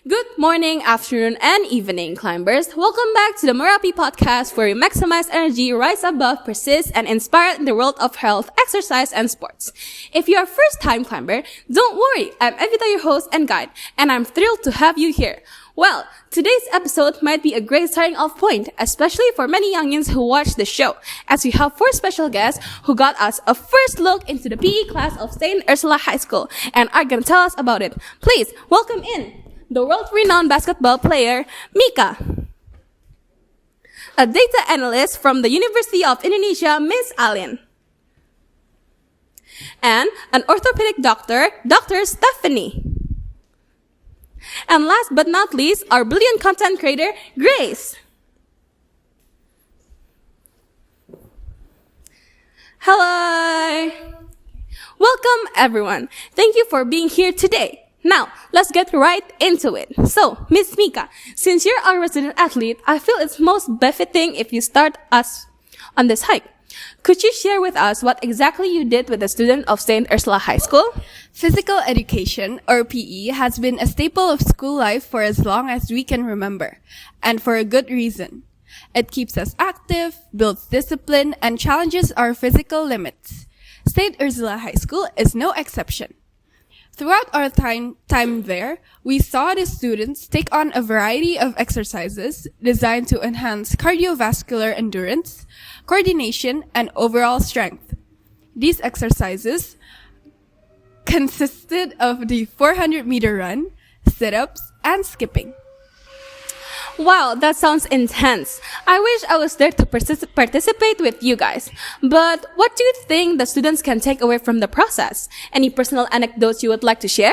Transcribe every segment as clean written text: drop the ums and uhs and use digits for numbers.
Good morning, afternoon, and evening, climbers. Welcome back to the Merapi podcast, where we maximize energy, rise above, persist, and inspire in the world of health, exercise, and sports. If you're a first-time climber, don't worry. I'm Evita, your host and guide, and I'm thrilled to have you here. Well, today's episode might be a great starting off point, especially for many youngins who watch the show, as we have 4 special guests who got us a first look into the PE class of St. Ursula High School and are gonna tell us about it. Please, welcome in the world-renowned basketball player, Mika. A data analyst from the University of Indonesia, Miss Alin. And an orthopedic doctor, Dr. Stephanie. And last but not least, our brilliant content creator, Grace. Hello! Welcome, everyone. Thank you for being here today. Now, let's get right into it. So, Miss Mika, since you're our resident athlete, I feel it's most befitting if you start us on this hike. Could you share with us what exactly you did with a student of St. Ursula High School? Physical education, or PE, has been a staple of school life for as long as we can remember, and for a good reason. It keeps us active, builds discipline, and challenges our physical limits. St. Ursula High School is no exception. Throughout our time there, we saw the students take on a variety of exercises designed to enhance cardiovascular endurance, coordination, and overall strength. These exercises consisted of the 400-meter run, sit-ups, and skipping. Wow, that sounds intense. I wish I was there to participate with you guys. But what do you think the students can take away from the process? Any personal anecdotes you would like to share?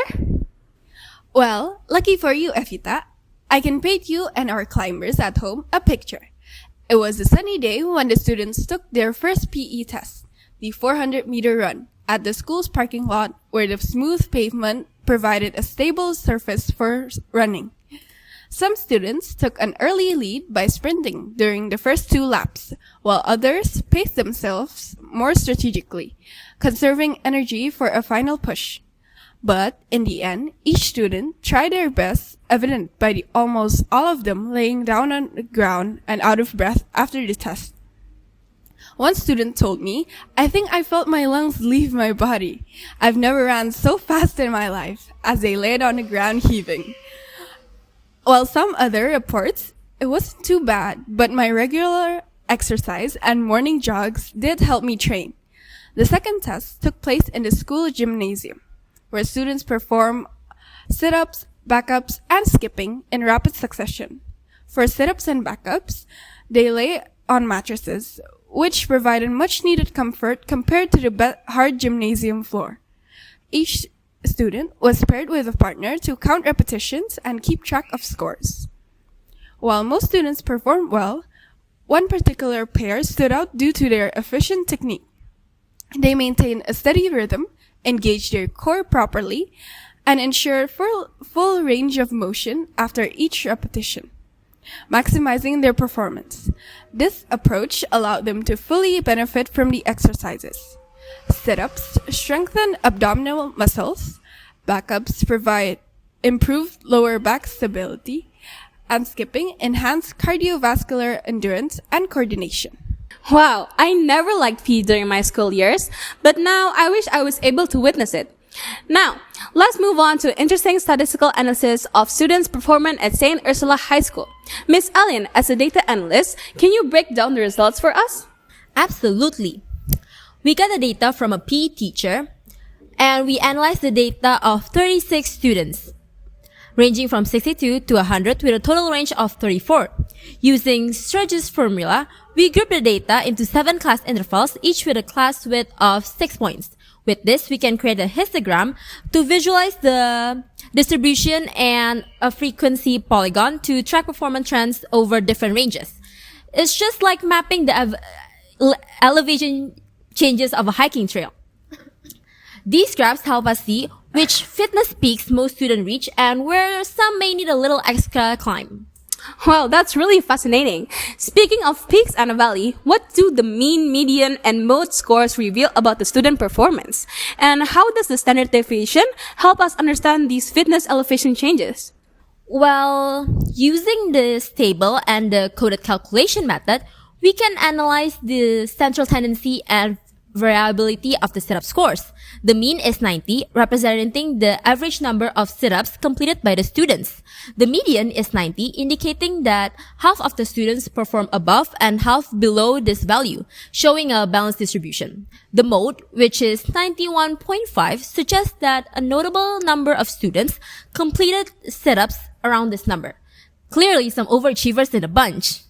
Well, lucky for you, Evita, I can paint you and our climbers at home a picture. It was a sunny day when the students took their first PE test, the 400-meter run, at the school's parking lot where the smooth pavement provided a stable surface for running. Some students took an early lead by sprinting during the first 2 laps, while others paced themselves more strategically, conserving energy for a final push. But in the end, each student tried their best, evident by almost all of them laying down on the ground and out of breath after the test. One student told me, "I think I felt my lungs leave my body. I've never ran so fast in my life," as they laid on the ground heaving. While some other reports, it wasn't too bad, but my regular exercise and morning jogs did help me train. The second test took place in the school gymnasium, where students perform sit-ups, backups, and skipping in rapid succession. For sit-ups and backups, they lay on mattresses, which provided much-needed comfort compared to the hard gymnasium floor. Each student was paired with a partner to count repetitions and keep track of scores. While most students performed well, one particular pair stood out due to their efficient technique. They maintained a steady rhythm, engaged their core properly, and ensured full range of motion after each repetition, maximizing their performance. This approach allowed them to fully benefit from the exercises. Sit-ups strengthen abdominal muscles, backups provide improved lower back stability, and skipping enhance cardiovascular endurance and coordination. Wow, I never liked PE during my school years, but now I wish I was able to witness it. Now, let's move on to interesting statistical analysis of students' performance at St. Ursula High School. Miss Alin, as a data analyst, can you break down the results for us? Absolutely. We got the data from a PE teacher, and we analyzed the data of 36 students, ranging from 62 to 100 with a total range of 34. Using Sturge's formula, we grouped the data into 7 class intervals, each with a class width of 6 points. With this, we can create a histogram to visualize the distribution and a frequency polygon to track performance trends over different ranges. It's just like mapping the elevation changes of a hiking trail. These graphs help us see which fitness peaks most students reach and where some may need a little extra climb. Wow, that's really fascinating. Speaking of peaks and a valley, what do the mean, median, and mode scores reveal about the student performance? And how does the standard deviation help us understand these fitness elevation changes? Well, using this table and the coded calculation method, we can analyze the central tendency and variability of the sit-up scores. The mean is 90, representing the average number of sit-ups completed by the students. The median is 90, indicating that half of the students perform above and half below this value, showing a balanced distribution. The mode, which is 91.5, suggests that a notable number of students completed sit-ups around this number. Clearly some overachievers in a bunch.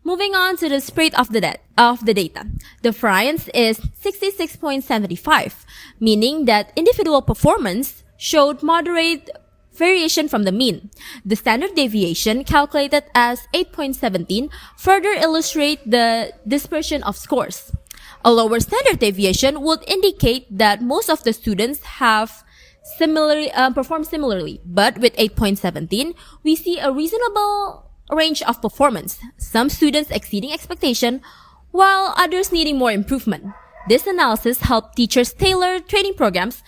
Moving on to the spread of the data. The variance is 66.75, meaning that individual performance showed moderate variation from the mean. The standard deviation, calculated as 8.17, further illustrate the dispersion of scores. A lower standard deviation would indicate that most of the students have performed similarly, but with 8.17, we see a reasonable range of performance, some students exceeding expectation, while others needing more improvement. This analysis helped teachers tailor training programs,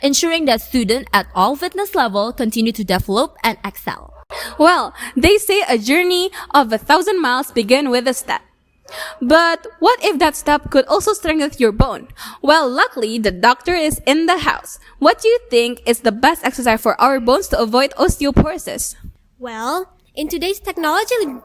ensuring that students at all fitness level continue to develop and excel. Well, they say a journey of 1,000 miles begin with a step. But what if that step could also strengthen your bone? Well, luckily, the doctor is in the house. What do you think is the best exercise for our bones to avoid osteoporosis? Well, in today's technologically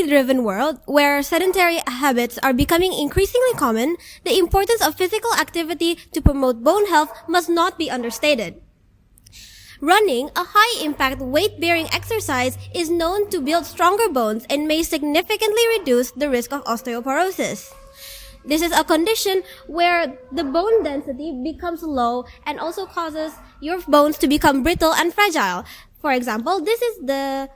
driven world, where sedentary habits are becoming increasingly common, the importance of physical activity to promote bone health must not be understated. Running, a high-impact weight-bearing exercise, is known to build stronger bones and may significantly reduce the risk of osteoporosis. This is a condition where the bone density becomes low and also causes your bones to become brittle and fragile. For example, this is a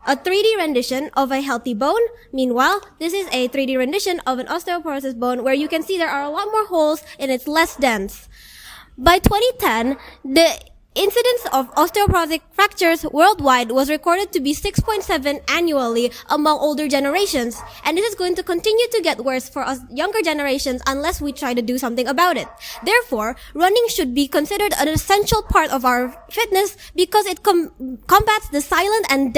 3D rendition of a healthy bone. Meanwhile, this is a 3D rendition of an osteoporosis bone where you can see there are a lot more holes and it's less dense. By 2010, the incidence of osteoporotic fractures worldwide was recorded to be 6.7 annually among older generations, and this is going to continue to get worse for us younger generations unless we try to do something about it. Therefore, running should be considered an essential part of our fitness because it combats the silent and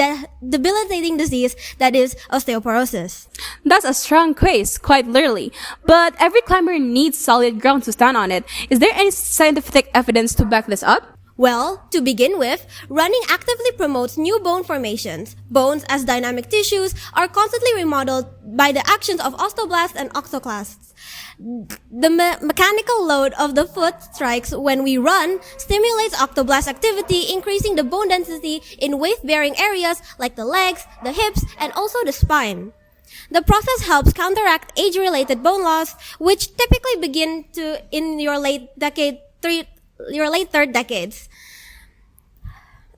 debilitating disease that is osteoporosis. That's a strong case, quite literally. But every climber needs solid ground to stand on it. Is there any scientific evidence to back this up? Well, to begin with, running actively promotes new bone formations. Bones, as dynamic tissues, are constantly remodeled by the actions of osteoblasts and osteoclasts. The mechanical load of the foot strikes when we run stimulates osteoblast activity, increasing the bone density in weight-bearing areas like the legs, the hips, and also the spine. The process helps counteract age-related bone loss, which typically begin in your late third decades.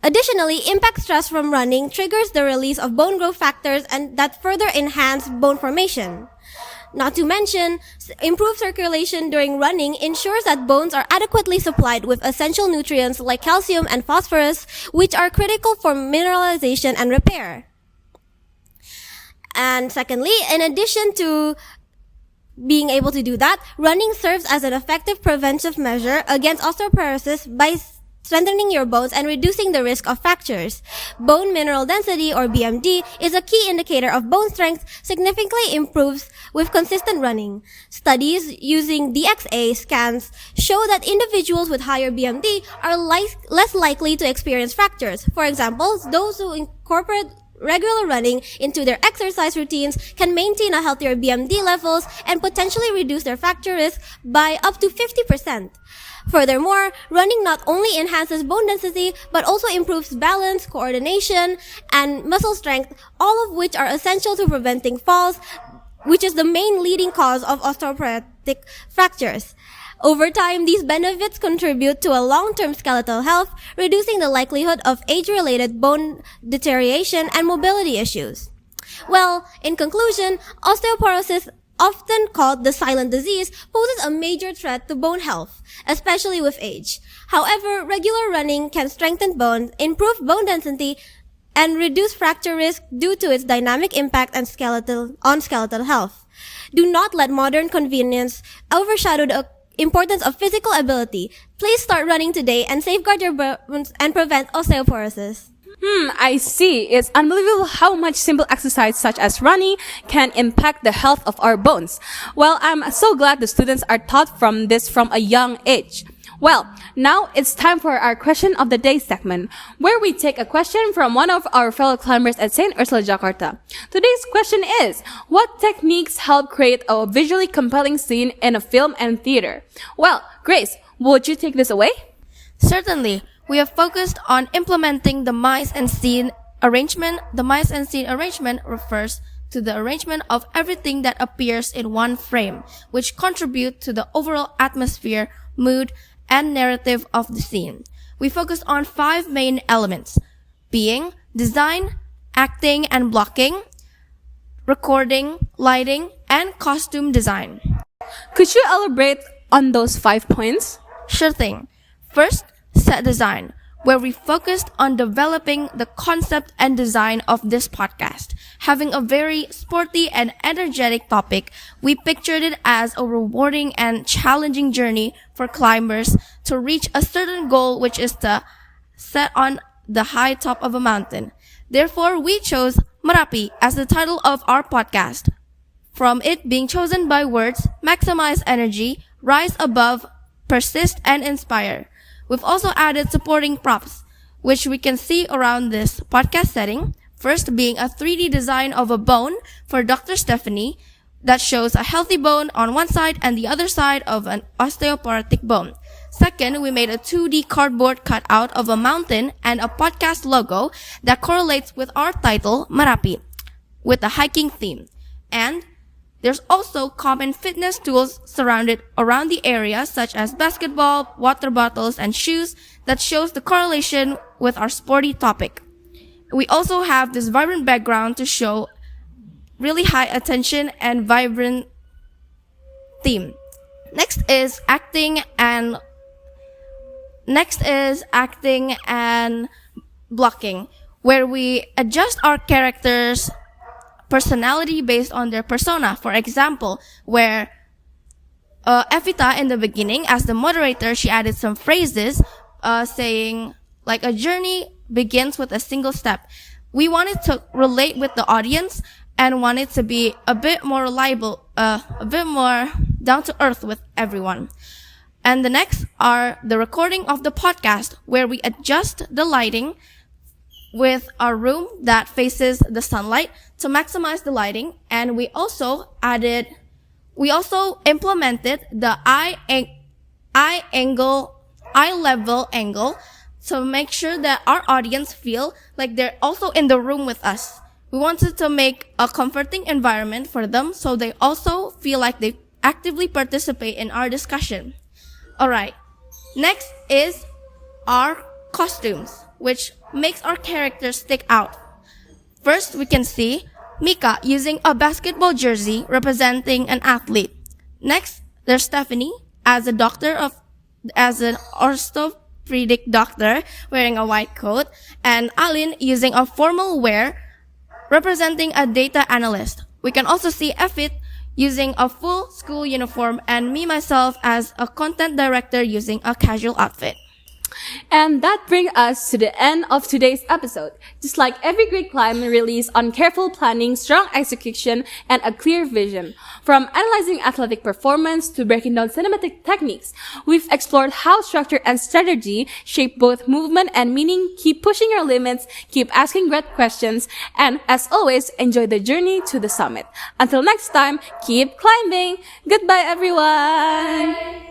Additionally, impact stress from running triggers the release of bone growth factors and that further enhance bone formation. Not to mention, improved circulation during running ensures that bones are adequately supplied with essential nutrients like calcium and phosphorus, which are critical for mineralization and repair. And secondly, in addition to being able to do that, running serves as an effective preventive measure against osteoporosis by strengthening your bones and reducing the risk of fractures. Bone mineral density, or BMD, is a key indicator of bone strength, significantly improves with consistent running. Studies using DXA scans show that individuals with higher BMD are less likely to experience fractures. For example, those who incorporate regular running into their exercise routines can maintain a healthier BMD levels and potentially reduce their fracture risk by up to 50%. Furthermore, running not only enhances bone density, but also improves balance, coordination, and muscle strength, all of which are essential to preventing falls, which is the main leading cause of osteoporotic fractures. Over time, these benefits contribute to a long-term skeletal health, reducing the likelihood of age-related bone deterioration and mobility issues. Well, in conclusion, osteoporosis, often called the silent disease, poses a major threat to bone health, especially with age. However, regular running can strengthen bones, improve bone density, and reduce fracture risk due to its dynamic impact on skeletal health. Do not let modern convenience overshadow the importance of physical ability. Please start running today and safeguard your bones and prevent osteoporosis. I see. It's unbelievable how much simple exercise such as running can impact the health of our bones. Well, I'm so glad the students are taught from this from a young age. Well, now it's time for our question of the day segment, where we take a question from one of our fellow climbers at St. Ursula, Jakarta. Today's question is, what techniques help create a visually compelling scene in a film and theater? Well, Grace, would you take this away? Certainly, we have focused on implementing the mise en scene arrangement. The mise en scene arrangement refers to the arrangement of everything that appears in one frame, which contribute to the overall atmosphere, mood, and narrative of the scene. We focused on 5 main elements, being design, acting and blocking, recording, lighting, and costume design. Could you elaborate on those 5 points? Sure thing. First, set design, where we focused on developing the concept and design of this podcast. Having a very sporty and energetic topic, we pictured it as a rewarding and challenging journey for climbers to reach a certain goal, which is to set on the high top of a mountain. Therefore, we chose Merapi as the title of our podcast. From it being chosen by words, maximize energy, rise above, persist, and inspire. We've also added supporting props, which we can see around this podcast setting. First being a 3D design of a bone for Dr. Stephanie that shows a healthy bone on one side and the other side of an osteoporotic bone. Second, we made a 2D cardboard cutout of a mountain and a podcast logo that correlates with our title, Merapi, with a hiking theme. And there's also common fitness tools surrounded around the area, such as basketball, water bottles, and shoes that shows the correlation with our sporty topic. We also have this vibrant background to show really high attention and vibrant theme. Next is acting and blocking, where we adjust our characters' personality based on their persona. For example, where Evita in the beginning, as the moderator, she added some phrases saying like a journey begins with a single step. We wanted to relate with the audience and wanted to be a bit more reliable, a bit more down to earth with everyone. And the next are the recording of the podcast, where we adjust the lighting with our room that faces the sunlight to maximize the lighting. And we also implemented the eye level angle to make sure that our audience feel like they're also in the room with us. We wanted to make a comforting environment for them so they also feel like they actively participate in our discussion. Alright, next is our costumes, which makes our characters stick out. First, we can see Mika using a basketball jersey representing an athlete. Next, there's Stephanie as an orthopedic doctor wearing a white coat, and Alin using a formal wear representing a data analyst. We can also see Efit using a full school uniform, and me myself as a content director using a casual outfit. And that brings us to the end of today's episode. Just like every great climb relies on careful planning, strong execution, and a clear vision. From analyzing athletic performance to breaking down cinematic techniques, we've explored how structure and strategy shape both movement and meaning. Keep pushing your limits, keep asking great questions, and as always, enjoy the journey to the summit. Until next time, keep climbing! Goodbye, everyone! Bye.